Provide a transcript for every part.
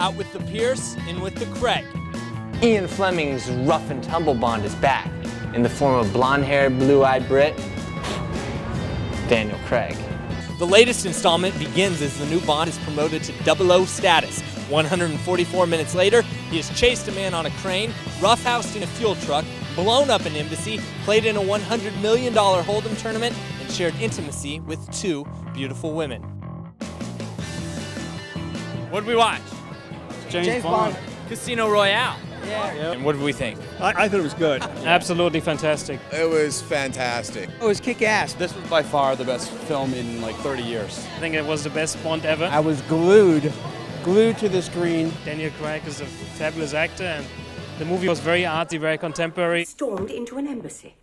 out with the Pierce, in with the Craig. Ian Fleming's rough and tumble Bond is back in the form of blonde-haired, blue-eyed Brit, Daniel Craig. The latest installment begins as the new Bond is promoted to 00 status. 144 minutes later, he has chased a man on a crane, roughhoused in a fuel truck, blown up an embassy, played in a $100 million Hold'em tournament, and shared intimacy with 2 beautiful women. What did we watch? James Bond. Casino Royale. Yeah. And what did we think? I thought it was good. Absolutely fantastic. It was fantastic. It was kick-ass. This was by far the best film in like 30 years. I think it was the best Bond ever. I was glued to the screen. Daniel Craig is a fabulous actor, and the movie was very artsy, very contemporary. Stormed into an embassy.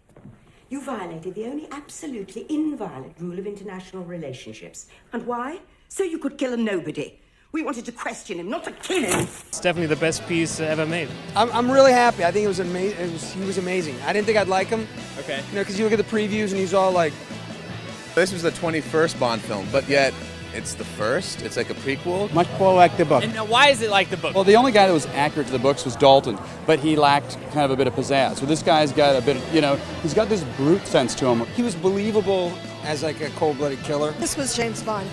You violated the only absolutely inviolate rule of international relationships. And why? So you could kill a nobody. We wanted to question him, not to kill him. It's definitely the best piece ever made. I'm really happy. I think it was amazing. He was amazing. I didn't think I'd like him. Okay. You know, because you look at the previews and he's all like. This was the 21st Bond film, but yet it's the first. It's like a prequel. Much more like the book. And now why is it like the book? Well, the only guy that was accurate to the books was Dalton, but he lacked kind of a bit of pizzazz. So this guy's got a bit of, he's got this brute sense to him. He was believable as like a cold-blooded killer. This was James Bond.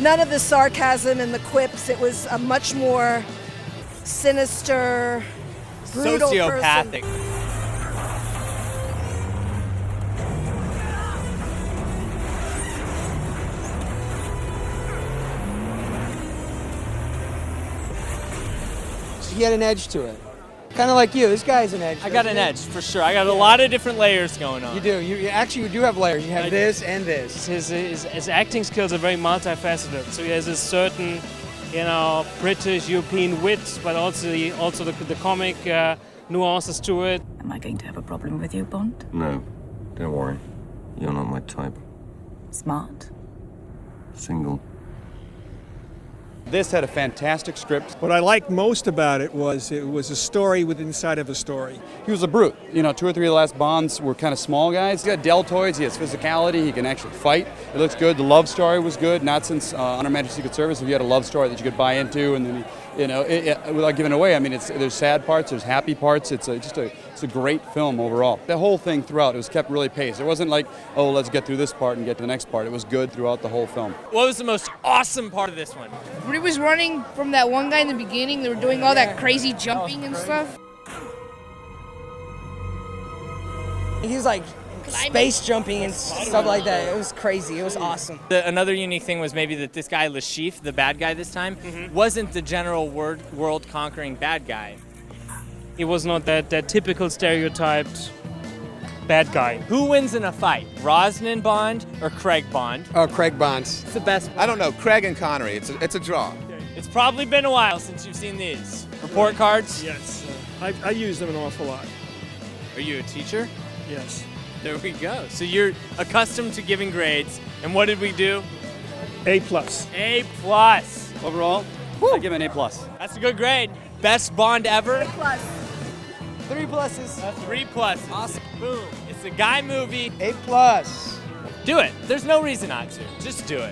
None of the sarcasm and the quips. It was a much more sinister, brutal sociopathic. person. He had an edge to it. Kind of like you. This guy has an edge. I got an edge, for sure. I got a lot of different layers going on. You do. You actually do have layers. You have this and this. His acting skills are very multifaceted. So he has a certain, British, European wit, but also the comic nuances to it. Am I going to have a problem with you, Bond? No, don't worry. You're not my type. Smart. Single. This had a fantastic script. What I liked most about it was a story within inside of a story. He was a brute. 2 or 3 of the last Bonds were kind of small guys. He got deltoids, he has physicality, he can actually fight. It looks good. The love story was good. Not since On Her Majesty's Secret Service have you had a love story that you could buy into, and then without giving away. I mean, there's sad parts, there's happy parts. It's a great film overall. The whole thing throughout, it was kept really paced. It wasn't like, oh, let's get through this part and get to the next part. It was good throughout the whole film. What was the most awesome part of this one? When he was running from that one guy in the beginning, they were doing all that crazy jumping and stuff. He was like space jumping and stuff like that. It was crazy. It was awesome. Another unique thing was maybe that this guy, Lashif, the bad guy this time, wasn't the general world-conquering bad guy. He was not that typical stereotyped bad guy. Who wins in a fight, Brosnan Bond or Craig Bond? Oh, Craig Bonds. It's the best. I don't know. Craig and Connery. It's a draw. It's probably been a while since you've seen these. Report cards? Yes. I use them an awful lot. Are you a teacher? Yes. There we go. So you're accustomed to giving grades. And what did we do? A+. A+. Overall, I give it an A+. That's a good grade. Best Bond ever? A+. 3 pluses. 3 pluses. Awesome. Boom. It's a guy movie. A+. Do it. There's no reason not to. Just do it.